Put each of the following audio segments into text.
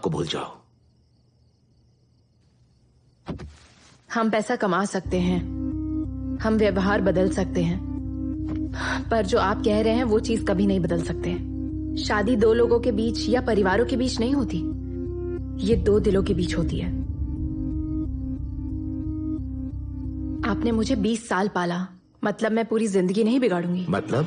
को भूल जाओ। हम पैसा कमा सकते हैं, हम व्यवहार बदल सकते हैं, पर जो आप कह रहे हैं वो चीज कभी नहीं बदल सकते। शादी दो लोगों के बीच या परिवारों के बीच नहीं होती, ये दो दिलों के बीच होती है। आपने मुझे 20 साल पाला, मतलब मैं पूरी जिंदगी नहीं बिगाड़ूंगी। मतलब?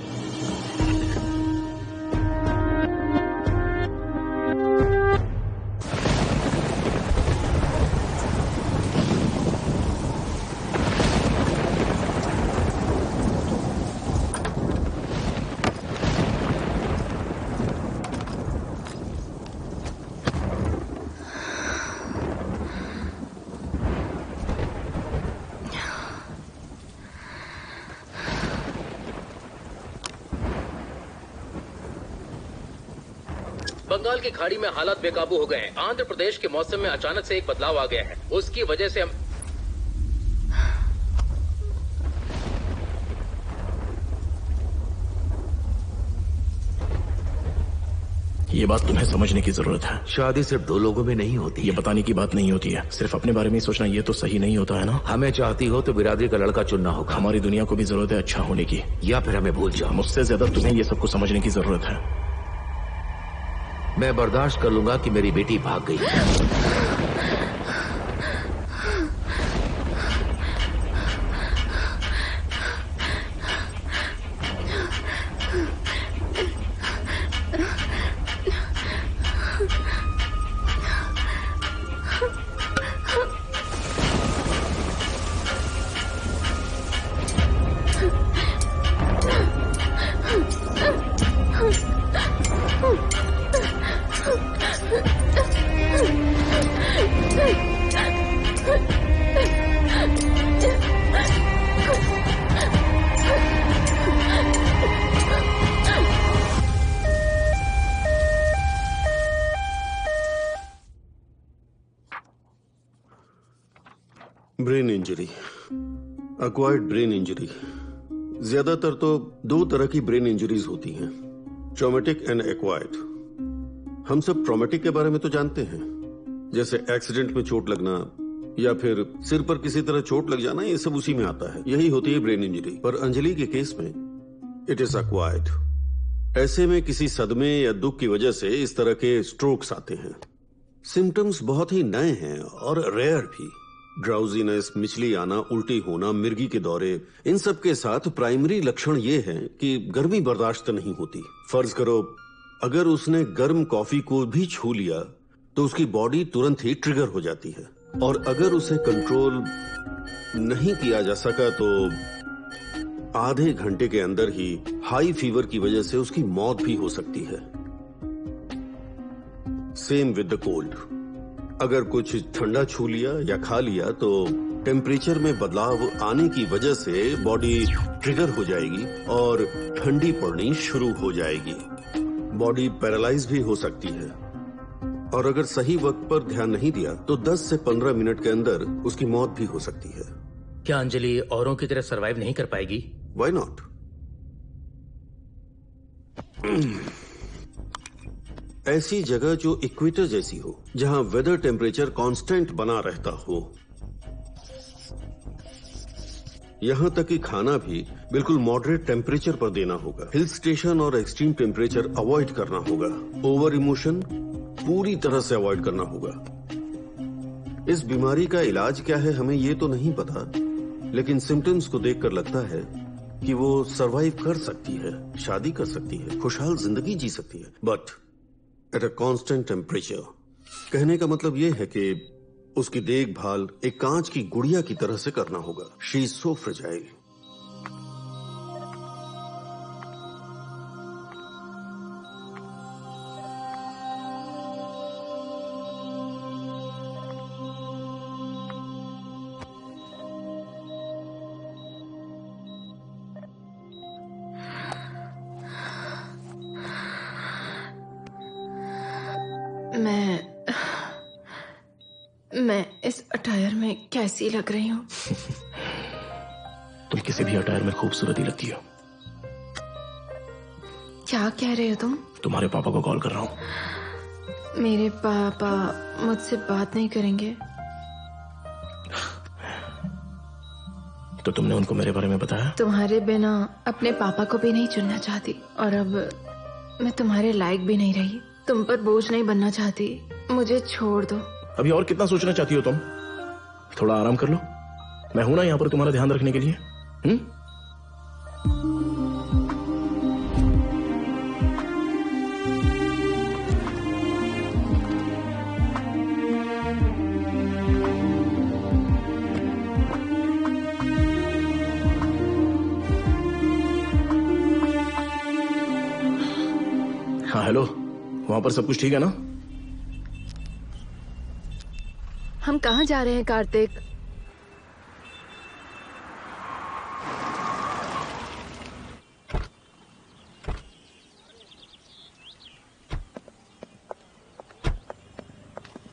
बंगाल की खाड़ी में हालात बेकाबू हो गए हैं। आंध्र प्रदेश के मौसम में अचानक से एक बदलाव आ गया है, उसकी वजह से हम ये बात तुम्हें समझने की जरूरत है। शादी सिर्फ दो लोगों में नहीं होती। ये बताने की बात नहीं होती है, सिर्फ अपने बारे में ही सोचना ये तो सही नहीं होता है ना। हमें चाहती हो तो बिरादरी का लड़का चुनना होगा। हमारी दुनिया को भी जरूरत है अच्छा होने की, या फिर हमें भूल जाओ। मुझसे ज्यादा तुम्हें ये सबको समझने की जरूरत है। मैं बर्दाश्त कर लूंगा कि मेरी बेटी भाग गई। Brain injury, acquired brain injury. ज्यादातर तो दो तरह की ब्रेन इंजरीज होती हैं, ट्रॉमेटिक एंड एक्वायर्ड। हम सब ट्रॉमेटिक के बारे में तो जानते हैं, जैसे एक्सीडेंट में चोट लगना या फिर सिर पर किसी तरह चोट लग जाना, ये सब उसी में आता है। यही होती है ब्रेन इंजरी। पर अंजलि के केस में इट इज एक्वायर्ड। ऐसे में किसी सदमे या दुख की वजह से इस तरह के स्ट्रोक्स आते हैं। सिम्टम्स बहुत ही नए हैं और रेयर भी। ड्राउजीनेस, मिचली आना, उल्टी होना, मिर्गी के दौरे, इन सब के साथ प्राइमरी लक्षण ये हैं कि गर्मी बर्दाश्त नहीं होती। फर्ज करो अगर उसने गर्म कॉफी को भी छू लिया तो उसकी बॉडी तुरंत ही ट्रिगर हो जाती है, और अगर उसे कंट्रोल नहीं किया जा सका तो आधे घंटे के अंदर ही हाई फीवर की वजह से उसकी मौत भी हो सकती है। Same with the cold. अगर कुछ ठंडा छू लिया या खा लिया तो टेम्परेचर में बदलाव आने की वजह से बॉडी ट्रिगर हो जाएगी और ठंडी पड़नी शुरू हो जाएगी। बॉडी पैरालाइज भी हो सकती है, और अगर सही वक्त पर ध्यान नहीं दिया तो 10 से 15 मिनट के अंदर उसकी मौत भी हो सकती है। क्या अंजलि औरों की तरह सरवाइव नहीं कर पाएगी? Why not? ऐसी जगह जो इक्वेटर जैसी हो, जहां वेदर टेम्परेचर कांस्टेंट बना रहता हो। यहां तक कि खाना भी बिल्कुल मॉडरेट टेम्परेचर पर देना होगा। हिल स्टेशन और एक्सट्रीम टेम्परेचर अवॉइड करना होगा। ओवर इमोशन पूरी तरह से अवॉइड करना होगा। इस बीमारी का इलाज क्या है हमें ये तो नहीं पता, लेकिन सिम्टम्स को देखकर लगता है कि वो सरवाइव कर सकती है, शादी कर सकती है, खुशहाल जिंदगी जी सकती है, but at a constant temperature. कहने का मतलब यह है कि उसकी देखभाल एक कांच की गुड़िया की तरह से करना होगा। She is so fragile. मैं इस अटायर में कैसी लग रही हूँ? तुम किसी भी अटायर में खूबसूरत ही लगती हो। क्या कह रहे हो तुम? तुम्हारे पापा को कॉल कर रहा हूँ। मेरे पापा मुझसे बात नहीं करेंगे? तो तुमने उनको मेरे बारे में बताया? तुम्हारे बिना अपने पापा को भी नहीं चुनना चाहती, और अब मैं तुम्हारे लायक भी नहीं रही। तुम पर बोझ नहीं बनना चाहती, मुझे छोड़ दो। अभी और कितना सोचना चाहती हो तुम? थोड़ा आराम कर लो, मैं हूं ना यहाँ पर तुम्हारा ध्यान रखने के लिए। हाँ हेलो, वहां पर सब कुछ ठीक है ना? हम कहाँ जा रहे हैं कार्तिक?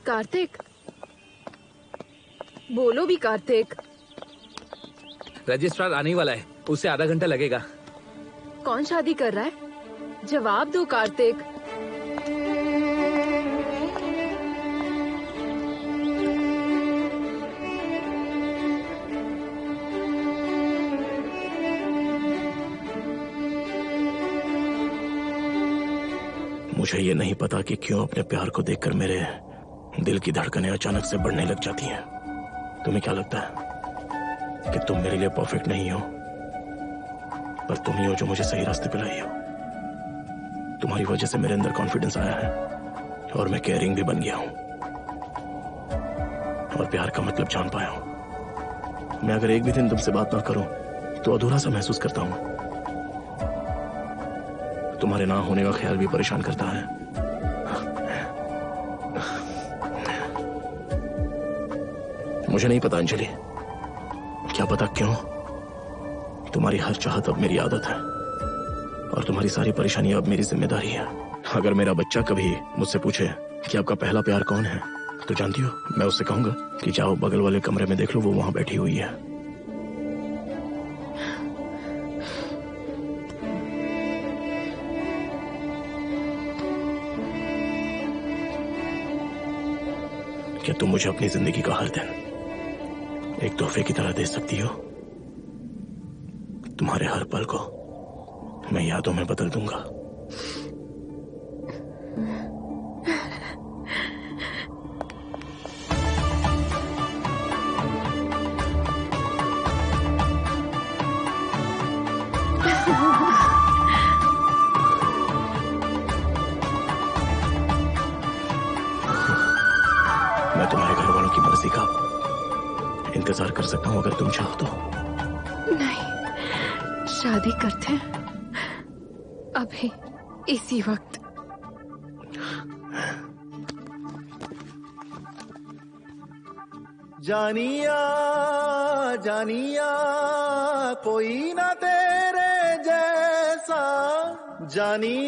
कार्तिक, बोलो भी कार्तिक। रजिस्ट्रार आने वाला है, उससे आधा घंटा लगेगा। कौन शादी कर रहा है? जवाब दो कार्तिक। मुझे ये नहीं पता कि क्यों अपने प्यार को देखकर मेरे दिल की धड़कनें अचानक से बढ़ने लग जाती हैं। तुम्हें क्या लगता है कि तुम मेरे लिए परफेक्ट नहीं हो, पर तुम ही हो जो मुझे सही रास्ते पे लाई हो। तुम्हारी वजह से मेरे अंदर कॉन्फिडेंस आया है और मैं केयरिंग भी बन गया हूं और प्यार का मतलब जान पाया हूं। मैं अगर एक भी दिन तुमसे बात ना करूं तो अधूरा सा महसूस करता हूं। तुम्हारे ना होने का ख्याल भी परेशान करता है। मुझे नहीं पता अंजलि, क्या पता क्यों तुम्हारी हर चाहत अब मेरी आदत है और तुम्हारी सारी परेशानियां अब मेरी जिम्मेदारी है। अगर मेरा बच्चा कभी मुझसे पूछे कि आपका पहला प्यार कौन है, तो जानती हो मैं उससे कहूंगा कि जाओ बगल वाले कमरे में देख लो, वो वहां बैठी हुई है। क्या तुम मुझे अपनी जिंदगी का हर दिन एक तोहफे की तरह दे सकती हो? तुम्हारे हर पल को मैं यादों में बदल दूंगा। मैं तुम्हारे घर वालों की मर्जी का इंतजार कर सकता हूं अगर तुम चाहो तो। नहीं, शादी करते हैं अभी, इसी वक्त। जानिया जानिया कोई ना तेरे जैसा, जानिया।